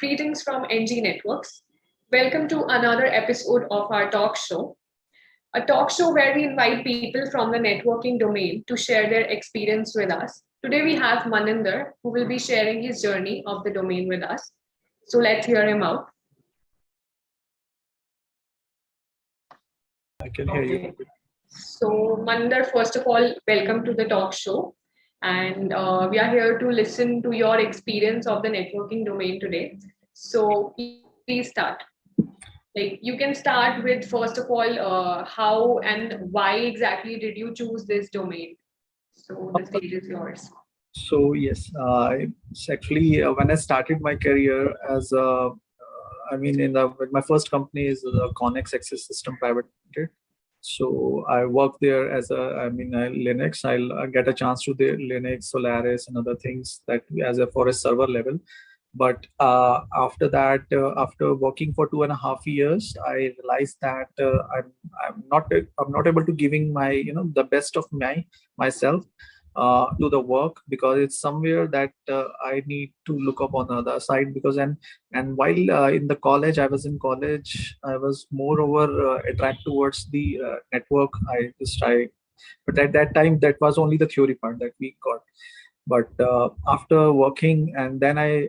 Greetings from NG Networks. Welcome to another episode of our talk show, a talk show where we invite people from the networking domain to share their experience with us. Today we have Maninder, who will be sharing his journey of the domain with us. So let's hear him out. I can hear you. So, Maninder, first of all, welcome to the talk show. And we are here to listen to your experience of the networking domain today. So, please start. Like, you can start with, first of all, how and why exactly did you choose this domain? So, the stage is yours. So yes, it's actually when I started my career as a, my first company is Connex Access System Private Limited. So I work there as Linux. I'll get a chance to the Linux, Solaris, and other things that as a for a server level. But after that, after working for 2.5 years, I realized that I'm not able to giving my the best of myself to the work, because it's somewhere that I need to look up on the other side. Because and while in the college, I was moreover attracted towards the network. But at that time, that was only the theory part that we got. But after working, and then I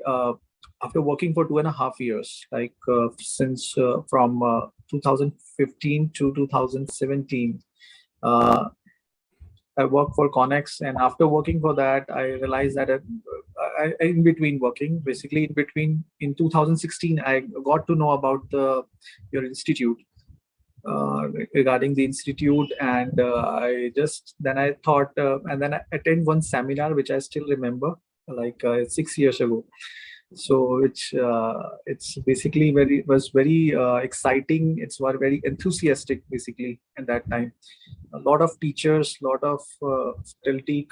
after working for 2.5 years, like since from 2015 to 2017, I worked for Connex, and after working for that, I realized that in between working, basically in 2016, I got to know about your institute, regarding the institute, and I thought, and then I attend one seminar which I still remember, like 6 years ago. So it's basically was very exciting. It's very enthusiastic basically at that time. A lot of teachers, lot of faculty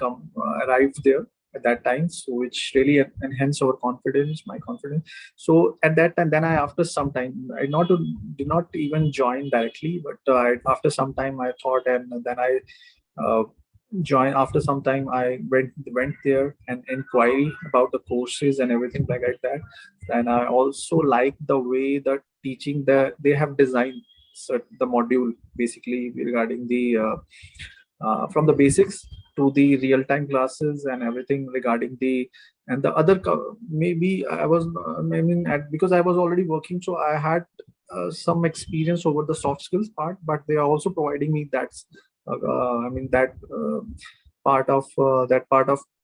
arrived there at that time, so which really enhanced our confidence, my confidence. So at that time, then I after some time, I not did not even join directly, but after some time I thought, and then I uh, joined. After some time I went there and inquiry about the courses and everything like that. And I also like the way that teaching that they have designed the module, basically regarding the from the basics to the real-time classes and everything regarding the and the other maybe I was because I was already working, so I had some experience over the soft skills part, but they are also providing me that part of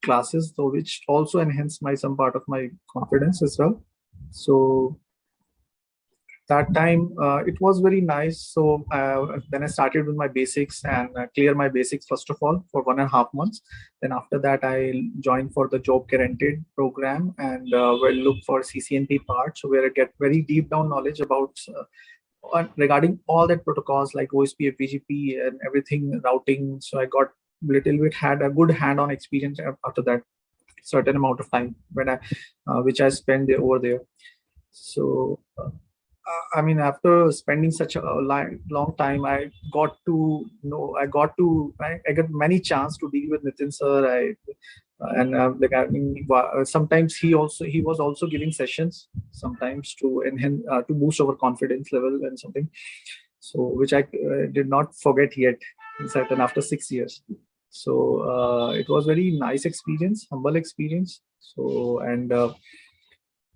classes, so which also enhanced my some part of my confidence as well. So that time it was very nice. So then I started with my basics and clear my basics first of all for 1.5 months. Then after that I joined for the job guaranteed program, and will look for CCNP part, so where I get very deep down knowledge about regarding all that protocols like OSPF, BGP, and everything routing. So I got little bit had a good hand-on experience after that certain amount of time when I which I spent over there. So after spending such a long time, I got many chance to deal with Nitin sir. Sometimes he was also giving sessions sometimes to enhance to boost our confidence level and something. So which I did not forget yet, certain after 6 years. So it was very nice experience, humble experience. So and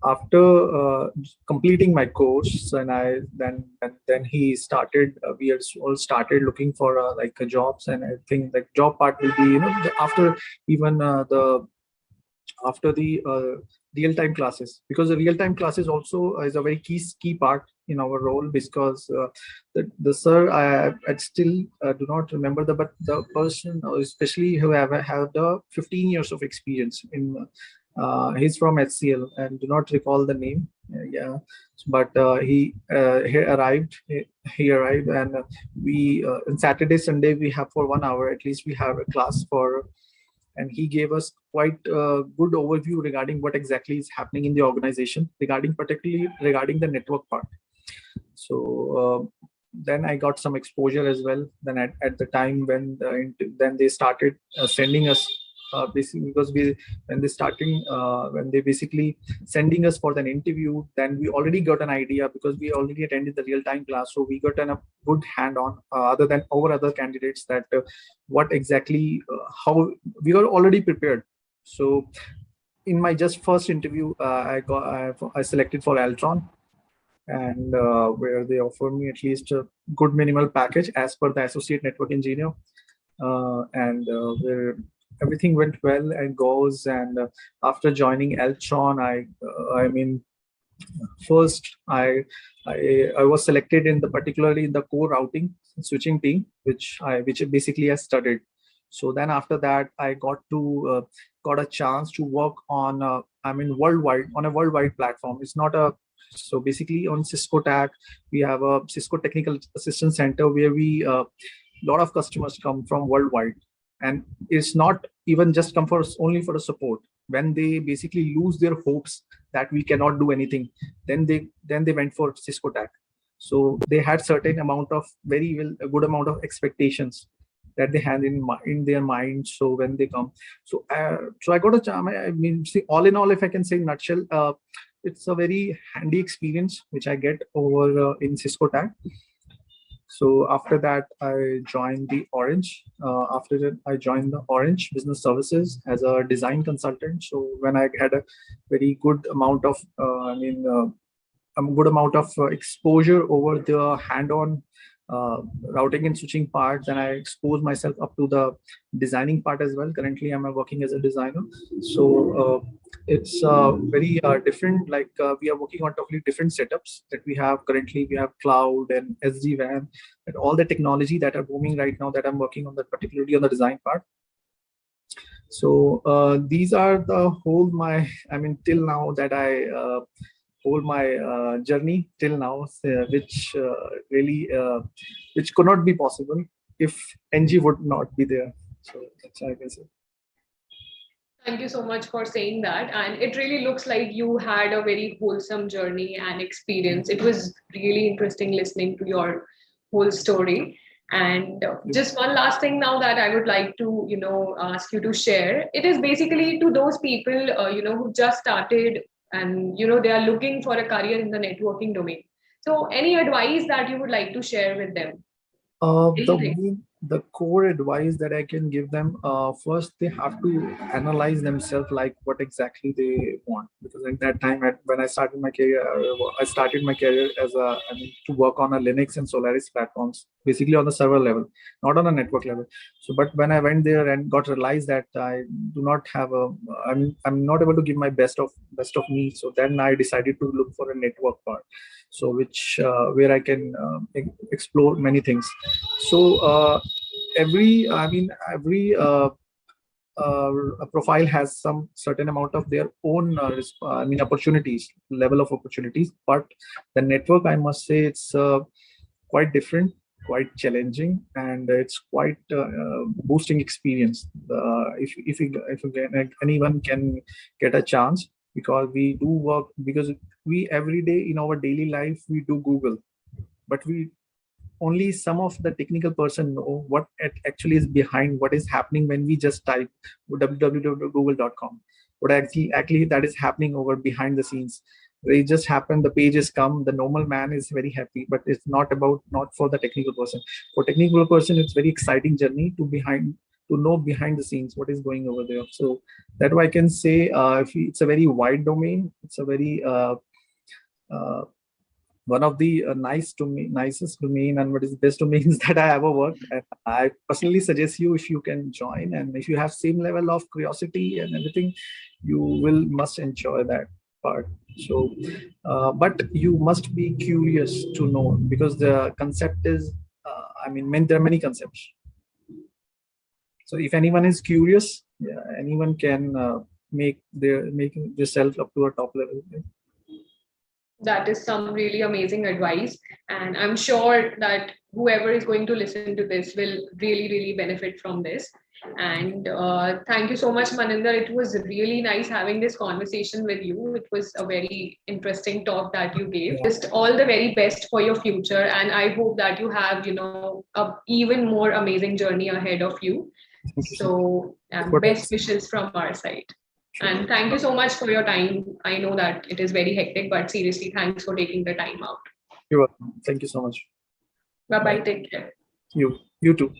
after completing my course, and then he started we all started looking for like jobs, and I think the job part will be after even the after the real-time classes, because the real-time classes also is a very key part in our role, because the sir, I still do not remember but the person, especially who have had 15 years of experience in he's from HCL and do not recall the name. Yeah, but he arrived, and we on Saturday, Sunday we have for 1 hour at least we have a class for, and he gave us quite a good overview regarding what exactly is happening in the organization, particularly regarding the network part. So then I got some exposure as well. Then at the time when then they started sending us basically because we when they basically sending us for an interview, then we already got an idea because we already attended the real time class, so we got a good hand on other than our other candidates that what exactly how we were already prepared. So in my just first interview, I selected for Altron, and where they offered me at least a good minimal package as per the associate network engineer, and where everything went well and goes. And after joining Altron, I mean, first I was selected in the particularly in the core routing and switching team, which basically I studied. So then after that, I got a chance to work on I mean worldwide on a worldwide platform. It's not a So basically on Cisco TAC, we have a Cisco Technical Assistance Center where we lot of customers come from worldwide, and it's not even just come for only for the support. When they basically lose their hopes that we cannot do anything, then they went for Cisco TAC. So they had certain amount of very well a good amount of expectations that they had in their mind. So when they come, so I got a chance. I mean, see, all in all, if I can say in nutshell, it's a very handy experience which I get over in Cisco TAC. So after that, I joined the Orange. After that, I joined the Orange Business Services as a design consultant. So when I had a very good amount of, a good amount of exposure over the hand-on routing and switching parts, and I expose myself up to the designing part as well. Currently, I'm working as a designer. So it's very different. Like we are working on totally different setups that we have currently. We have cloud and SD-WAN and all the technology that are booming right now that I'm working on, that particularly on the design part. So these are the whole my, I mean, till now that I whole my journey till now, really which could not be possible if NG would not be there. So that's how I can say. Thank you so much for saying that. And it really looks like you had a very wholesome journey and experience. It was really interesting listening to your whole story. And just one last thing now that I would like to, ask you to share. It is basically to those people, who just started and, they are looking for a career in the networking domain. So any advice that you would like to share with them? Anything? The core advice that I can give them, first they have to analyze themselves, like what exactly they want. Because at that time, when I started my career, I started my career as I mean, to work on a Linux and Solaris platforms, basically on the server level, not on a network level. So, but when I went there and got realized that I do not have I'm not able to give my best of me. So then I decided to look for a network part, so which where I can explore many things. So every a profile has some certain amount of their own opportunities, level of opportunities. But the network, I must say, it's quite different, quite challenging, and it's quite boosting experience. If anyone can get a chance, because we do work, because we every day in our daily life we do Google, but we only some of the technical person know what actually is behind what is happening when we just type www.google.com. What actually that is happening over behind the scenes. They just happen, the pages come, the normal man is very happy, but it's not for the technical person. For technical person, it's very exciting journey to know behind the scenes what is going over there. So that way I can say, it's a very wide domain. It's a very uh, one of the nicest domain and what is the best domains that I ever worked. And I personally suggest you, if you can join, and if you have same level of curiosity and everything, you will must enjoy that part. So, but you must be curious to know, because the concept is, there are many concepts. So if anyone is curious, yeah, anyone can make themselves up to a top level. That is some really amazing advice. And I'm sure that whoever is going to listen to this will really, really benefit from this. And thank you so much, Maninder. It was really nice having this conversation with you. It was a very interesting talk that you gave. Just all the very best for your future. And I hope that you have, a even more amazing journey ahead of you. Thank you so much. So, That's what I best was wishes from our side. sure. And thank you so much for your time. I know that it is very hectic, but seriously, thanks for taking the time out. You're welcome. Thank you so much. Bye bye. Bye. Take care. You too.